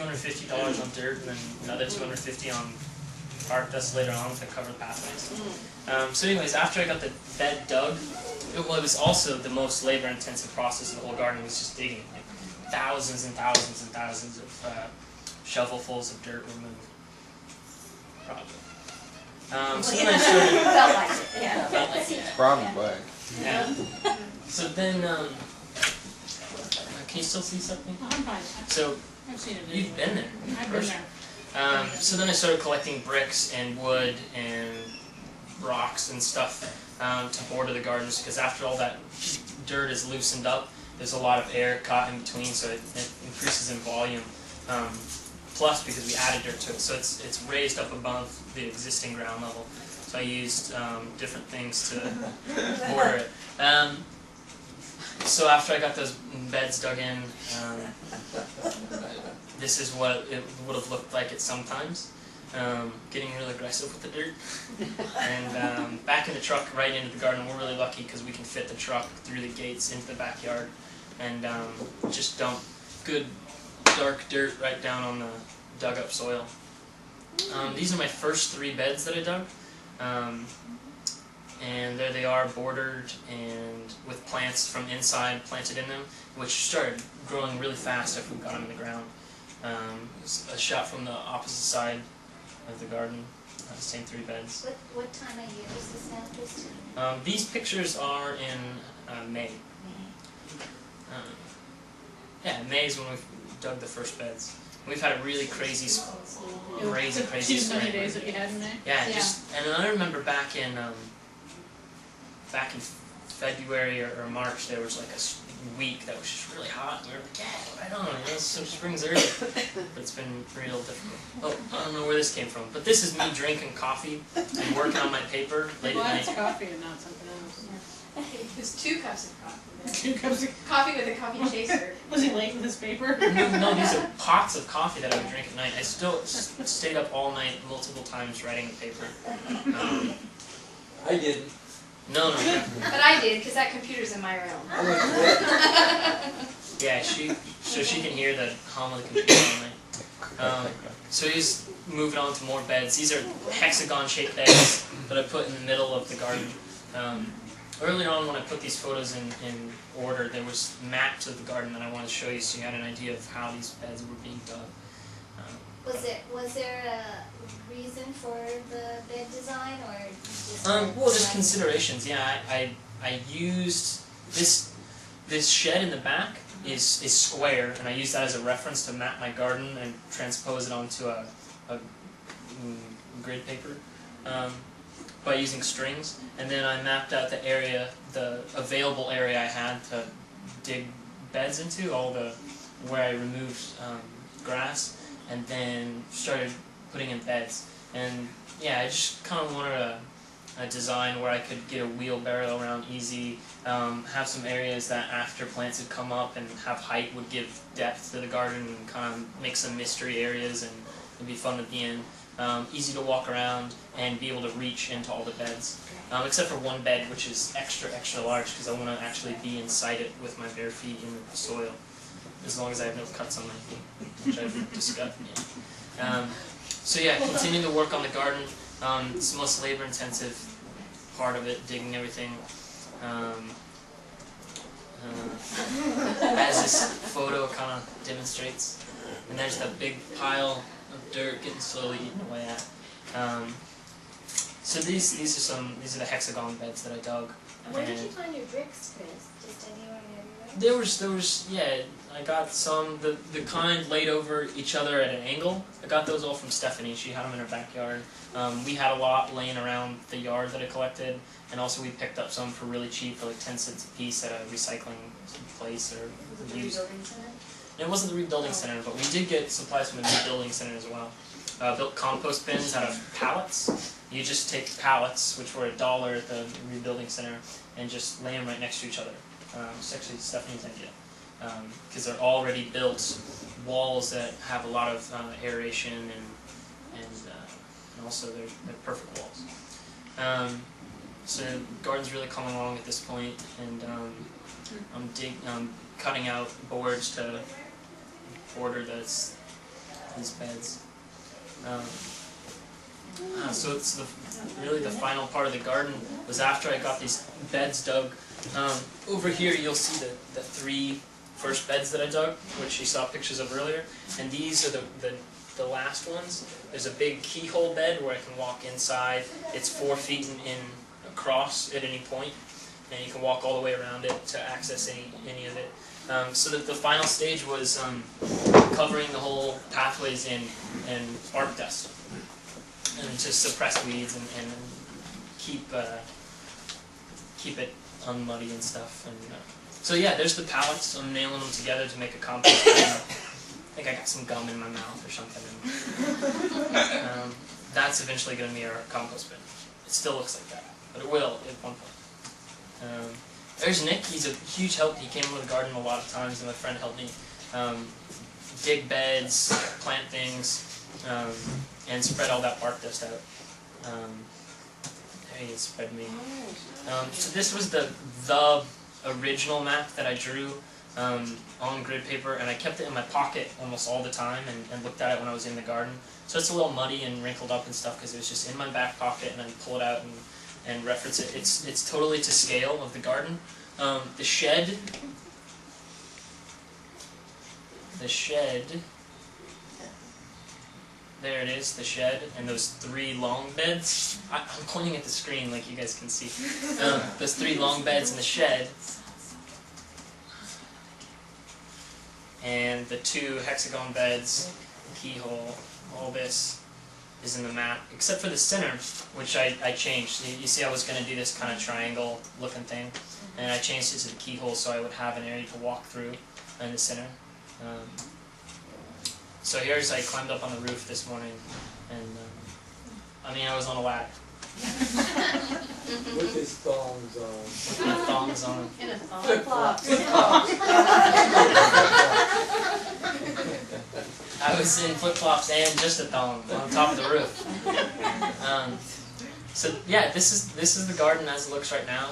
$250 on dirt, and then another $250 on park dust later on to cover the pathways. So anyways, after I got the bed dug, it was also the most labor-intensive process of the whole garden, was just digging. Like thousands and thousands and thousands of shovelfuls of dirt removed. Probably. So then I started... Felt like it, yeah. Felt like it. Brown black. Yeah. So then, can you still see something? I'm fine. So, I've seen it. you've been there. I've been there. So then I started collecting bricks and wood and rocks and stuff to border the gardens, because after all that dirt is loosened up, there's a lot of air caught in between, so it increases in volume. Plus, because we added dirt to it, so it's raised up above the existing ground level. So I used different things to border it. So after I got those beds dug in, this is what it would have looked like at some times. Getting really aggressive with the dirt. And back in the truck, right into the garden, we're really lucky because we can fit the truck through the gates into the backyard and just dump good dark dirt right down on the dug up soil. These are my first 3 beds that I dug. And there they are, bordered and with plants from inside planted in them, which started growing really fast after we got them in the ground. A shot from the opposite side of the garden, same 3 beds. What time of year is this now, Kristen? These pictures are in May. Yeah, May is when we dug the first beds. We've had a really crazy Too many days that you had in May? Yeah, and I remember back in February or March, there was like a week that was just really hot, and we were like, yeah, right on, so spring's early. But it's been real difficult. Oh, I don't know where this came from, but this is me drinking coffee and working on my paper late at night. Well, it's coffee and not something else. There's 2 cups of coffee. 2 cups of Coffee with a coffee chaser. Was he late with his paper? No, these are pots of coffee that I would drink at night. I still stayed up all night multiple times writing the paper. I didn't. No. But I did, because that computer's in my room. Yeah, so she can hear the hum of the computer all night. So he's moving on to more beds. These are hexagon-shaped beds that I put in the middle of the garden. Earlier on, when I put these photos in order, there was maps of the garden that I wanted to show you, so you had an idea of how these beds were being dug. Was there a reason for the bed design, or just well, just considerations. Yeah, I used this shed in the back is square, and I used that as a reference to map my garden and transpose it onto a grid paper. By using strings, and then I mapped out the area, the available area I had to dig beds into, where I removed grass, and then started putting in beds. And yeah, I just kind of wanted a design where I could get a wheelbarrow around easy, have some areas that after plants had come up and have height would give depth to the garden, and kind of make some mystery areas, and it'd be fun at the end. Easy to walk around and be able to reach into all the beds, except for one bed which is extra large because I want to actually be inside it with my bare feet in the soil, as long as I have no cuts on my feet, which I've discussed. Yeah. So yeah, continuing to work on the garden. It's the most labor-intensive part of it, digging everything. As this photo kind of demonstrates, and there's that big pile of dirt getting slowly eaten away at. So these are the hexagon beds that I dug. Where did you find your bricks, Chris? Just anywhere and everywhere? There was yeah. I got some the kind laid over each other at an angle. I got those all from Stephanie. She had them in her backyard. We had a lot laying around the yard that I collected, and also we picked up some for really cheap, for like 10 cents a piece at a recycling place or used. It wasn't the rebuilding center, but we did get supplies from the rebuilding center as well. Built compost bins out of pallets. You just take pallets, which were $1 at the rebuilding center, and just lay them right next to each other. It's actually Stephanie's idea, because they're already built walls that have a lot of aeration and also they're perfect walls. So the garden's really coming along at this point, and I'm cutting out boards to border this these beds. So it's really the final part of the garden was after I got these beds dug. Over here you'll see the 3 first beds that I dug, which you saw pictures of earlier, and these are the last ones. There's a big keyhole bed where I can walk inside. It's 4 feet in across at any point, and you can walk all the way around it to access any of it. So that the final stage was covering the whole pathways in bark dust, and to suppress weeds and keep it unmuddy and stuff. And so yeah, there's the pallets. I'm nailing them together to make a compost bin. I think I got some gum in my mouth or something. That's eventually going to be our compost bin. It still looks like that, but it will at one point. There's Nick. He's a huge help. He came into the garden a lot of times, and my friend helped me dig beds, plant things, and spread all that bark dust out. There he spread me. So this was the original map that I drew on grid paper, and I kept it in my pocket almost all the time and looked at it when I was in the garden. So it's a little muddy and wrinkled up and stuff because it was just in my back pocket, and I pull it out and reference it. It's totally to scale of the garden. The shed, there it is, the shed, and those 3 long beds. I'm pointing at the screen like you guys can see. Those 3 long beds in the shed, and the 2 hexagon beds, keyhole, all this is in the map, except for the center, which I changed. You see I was going to do this kind of triangle looking thing, and I changed it to the keyhole so I would have an area to walk through in the center. So here's, I climbed up on the roof this morning, and I was on a ladder. With his thongs on. With my thongs on. In a thong. Flip-flops. I was in flip-flops and just a thong on top of the roof. So yeah, this is the garden as it looks right now.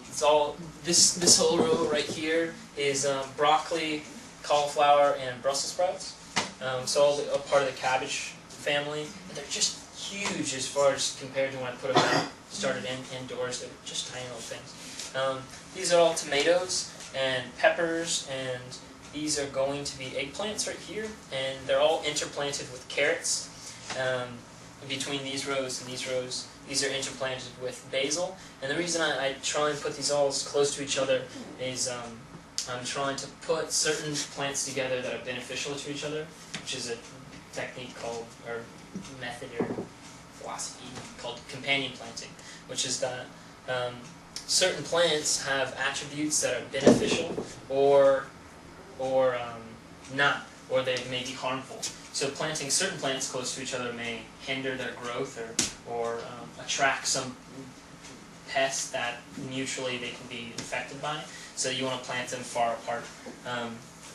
It's all this whole row right here is broccoli, cauliflower, and Brussels sprouts. So all a part of the cabbage family. And they're just huge as far as compared to when I put them out. Started indoors. They were just tiny little things. These are all tomatoes and peppers, and these are going to be eggplants right here, and they're all interplanted with carrots. Between these rows and these rows, these are interplanted with basil. And the reason I try and put these all as close to each other is I'm trying to put certain plants together that are beneficial to each other, which is a technique called, or method or philosophy called companion planting, which is that certain plants have attributes that are beneficial or not, or they may be harmful. So planting certain plants close to each other may hinder their growth or attract some pests that mutually they can be infected by. So you want to plant them far apart.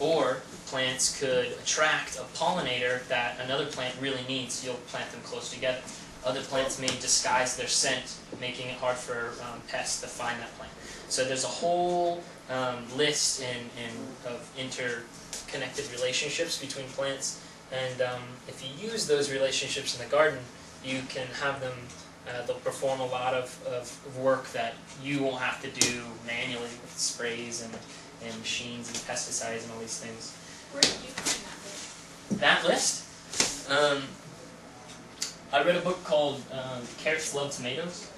Or plants could attract a pollinator that another plant really needs, so you'll plant them close together. Other plants may disguise their scent, making it hard for pests to find that plant. So there's a whole list of interconnected relationships between plants, and if you use those relationships in the garden, you can have them, they'll perform a lot of work that you won't have to do manually with sprays and machines and pesticides and all these things. Where did you find That list? I read a book called Carrots Love Tomatoes.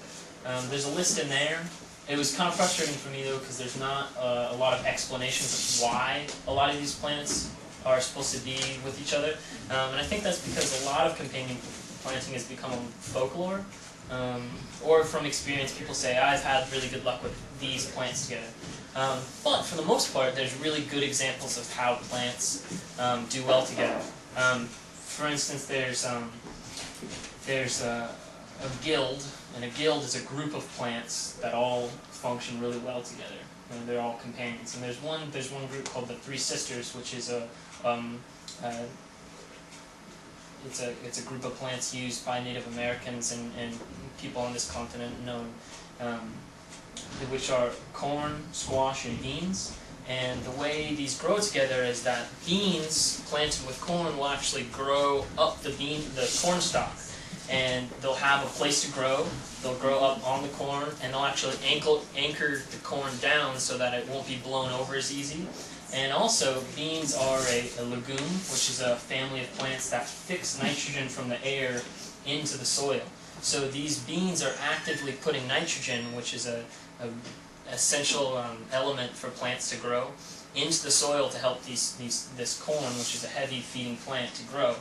There's a list in there. It was kind of frustrating for me though, because there's not a lot of explanations of why a lot of these plants are supposed to be with each other. And I think that's because a lot of companion planting has become folklore. Or from experience, people say, I've had really good luck with these plants together. But for the most part, there's really good examples of how plants do well together. For instance, there's a guild, and a guild is a group of plants that all function really well together, and they're all companions. And there's one group called the Three Sisters, which is it's a group of plants used by Native Americans and people on this continent known, which are corn, squash, and beans. And the way these grow together is that beans planted with corn will actually grow up the corn stalk, and they'll have a place to grow. They'll grow up on the corn, and they'll actually anchor the corn down so that it won't be blown over as easy. And also, beans are a legume, which is a family of plants that fix nitrogen from the air into the soil. So these beans are actively putting nitrogen, which is a essential element for plants to grow, into the soil to help this corn, which is a heavy feeding plant, to grow.